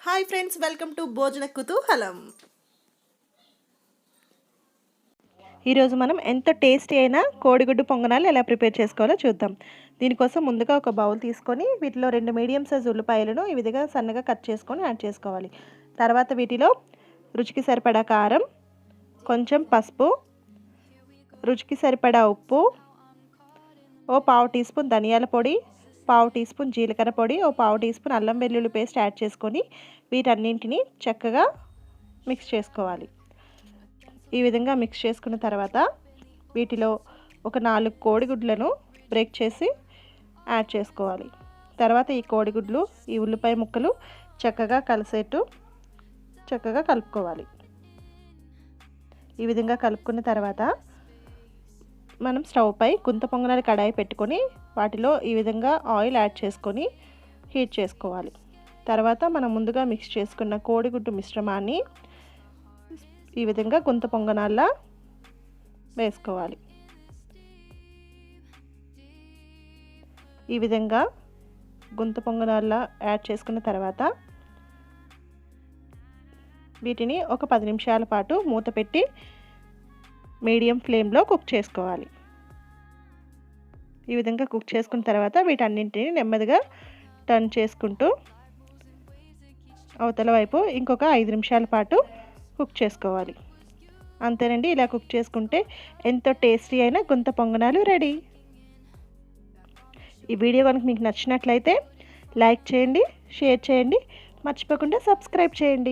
Hi friends, welcome to భోజన కుతూహలం. ఈరోజు మనం ఎంతో టేస్టీ అయిన కోడిగుడ్డు పొంగనాలు ఎలా ప్రిపేర్ చేసుకోవాలో చూద్దాం. దీనికోసం ముందుగా ఒక బౌల్ తీసుకొని వీటిలో 2 మీడియం సైజ్ ఉల్లిపాయలను ఈ విధంగా సన్నగా కట్ చేసుకొని యాడ్ చేసుకోవాలి. తర్వాత వీటిలో రుచికి సరిపడా కారం, కొంచెం పసుపు, రుచికి సరిపడా ఉప్పు, ఓ 1/2 టీ స్పూన్ ధనియాల పొడి, 1/2 టీ స్పూన్ జీలకర్ర పొడి, ఓ 1/2 టీ స్పూన్ అల్లం వెల్లుల్లి పేస్ట్ యాడ్ చేసుకొని వీటన్నింటినీ చక్కగా మిక్స్ చేసుకోవాలి. ఈ విధంగా మిక్స్ చేసుకున్న తర్వాత వీటిలో ఒక 4 కోడిగుడ్లను బ్రేక్ చేసి యాడ్ చేసుకోవాలి. తర్వాత ఈ కోడిగుడ్లు, ఈ ఉల్లిపాయ ముక్కలు చక్కగా కలిసేట్టు చక్కగా కలుపుకోవాలి. ఈ విధంగా కలుపుకున్న తర్వాత మనం స్టవ్ పై గుంత పొంగనాలు కడాయి పెట్టుకొని వాటిలో ఈ విధంగా ఆయిల్ యాడ్ చేసుకొని హీట్ చేసుకోవాలి. తర్వాత మనం ముందుగా మిక్స్ చేసుకున్న కోడిగుడ్డు మిశ్రమాన్ని ఈ విధంగా గుంత పొంగనాల్లా వేసుకోవాలి. ఈ విధంగా గుంత పొంగనాల్లా యాడ్ చేసుకున్న తర్వాత వీటిని ఒక 10 నిమిషాల పాటు మూత పెట్టి మీడియం ఫ్లేమ్లో కుక్ చేసుకోవాలి. ఈ విధంగా కుక్ చేసుకున్న తర్వాత వీటన్నింటినీ నెమ్మదిగా టర్న్ చేసుకుంటూ అవతల వైపు ఇంకొక 5 నిమిషాల పాటు కుక్ చేసుకోవాలి. అంతేనండి, ఇలా కుక్ చేసుకుంటే ఎంతో టేస్టీ అయిన గుంత పొంగనాలు రెడీ. ఈ వీడియో కనుక మీకు నచ్చినట్లయితే లైక్ చేయండి, షేర్ చేయండి, మర్చిపోకుండా సబ్స్క్రైబ్ చేయండి.